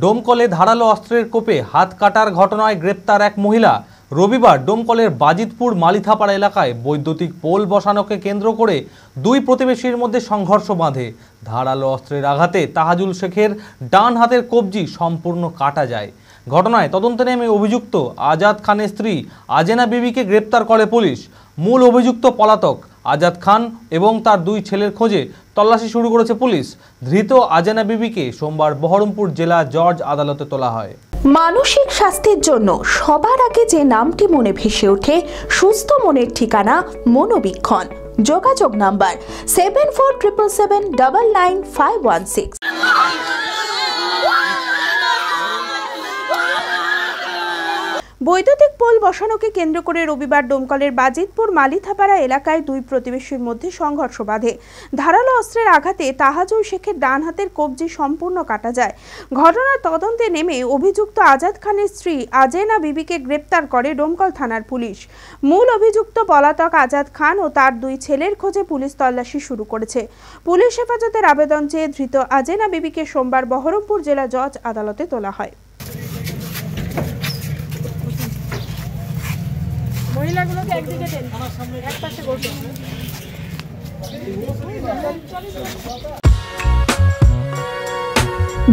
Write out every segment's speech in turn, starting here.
ডোমকলে ধারালো অস্ত্রের কোপে হাত কাটার ঘটনায় গ্রেপ্তার এক মহিলা। রবিবার ডোমকলের বাজিতপুর মালিথাপাড়া এলাকায় বৈদ্যুতিক পোল বসানোকে কেন্দ্র করে দুই প্রতিবেশীর মধ্যে সংঘর্ষ বাঁধে। ধারালো অস্ত্রের আঘাতে তাহাজুল শেখের ডান হাতের কবজি সম্পূর্ণ কাটা যায়। ঘটনায় তদন্তে নেমে অভিযুক্ত আজাদ খানের স্ত্রী আজেনা বিবিকে গ্রেপ্তার করে পুলিশ। মূল অভিযুক্ত পলাতক আজাদ খান এবং তার দুই ছেলের খোঁজে তল্লাশি শুরু করেছে পুলিশ। ধৃত আজেনা বিবিকে সোমবার বহরমপুর জেলা জজ আদালতে তোলা হয়। মানসিক স্বাস্থ্যের জন্য সবার আগে যে নামটি মনে ভেসে ওঠে, সুস্থ মনের ঠিকানা মনোবীক্ষণ। যোগাযোগ নাম্বার 7477799516। বৈদ্যুতিক পোল বসানোকে কেন্দ্র করে রবিবার ডোমকলের বাজিতপুর মালিথাপাড়া এলাকায় দুই প্রতিবেশীর মধ্যে সংঘর্ষ বাধে। ধারালো অস্ত্রের আঘাতে তাহাজুল শেখের ডান হাতের কবজি সম্পূর্ণ কাটা যায়। ঘটনার তদন্তে নেমে অভিযুক্ত আজাদ খানের স্ত্রী আজেনা বিবিকে গ্রেপ্তার করে ডোমকল থানার পুলিশ। মূল অভিযুক্ত পলাতক আজাদ খান ও তার দুই ছেলের খোঁজে পুলিশ তল্লাশি শুরু করেছে। পুলিশ হেফাজতের আবেদন চেয়ে ধৃত আজেনা বিবিকে সোমবার বহরমপুর জেলা জজ আদালতে তোলা হয়। মহিলাগুলোকে একদিকে দেন, এক পাশে বসুন।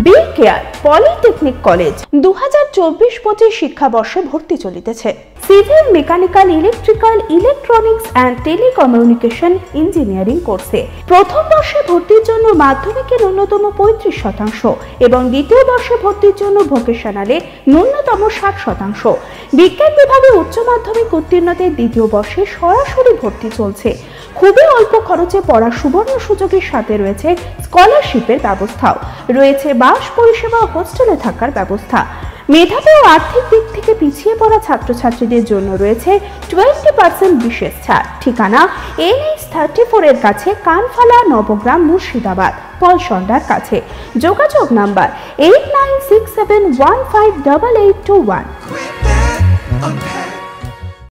বি কেয়ার পলিটেকনিক কলেজ 2024-25 শিক্ষাবর্ষে ভর্তি চলিতেছে। Civil, mechanical, electrical, electronics and telecommunication engineering কোর্সে প্রথম বর্ষে ভর্তির জন্য মাধ্যমিকের ন্যূনতম 35% এবং দ্বিতীয় বর্ষে ভর্তির জন্য ভোকেশনালে ন্যূনতম 60%। বিজ্ঞান বিভাগে উচ্চ মাধ্যমিক উত্তীর্ণদের দ্বিতীয় বর্ষে সরাসরি ভর্তি চলছে। খুবই অল্প খরচে পড়ার সুবর্ণ সুযোগের সাথে রয়েছে স্কলারশিপের ব্যবস্থাও। রয়েছে বাস পরিষেবা ও হোস্টেলে থাকার ব্যবস্থা। মেধাবী ও আর্থিক দিক থেকে পিছিয়ে পড়া ছাত্রছাত্রীদের জন্য রয়েছে 20% বিশেষ ছাড়। ঠিকানা NH34 এর কাছে, কানফালা, নবগ্রাম, মুর্শিদাবাদ, পলসন্ডার কাছে। যোগাযোগ নাম্বার 8967158821।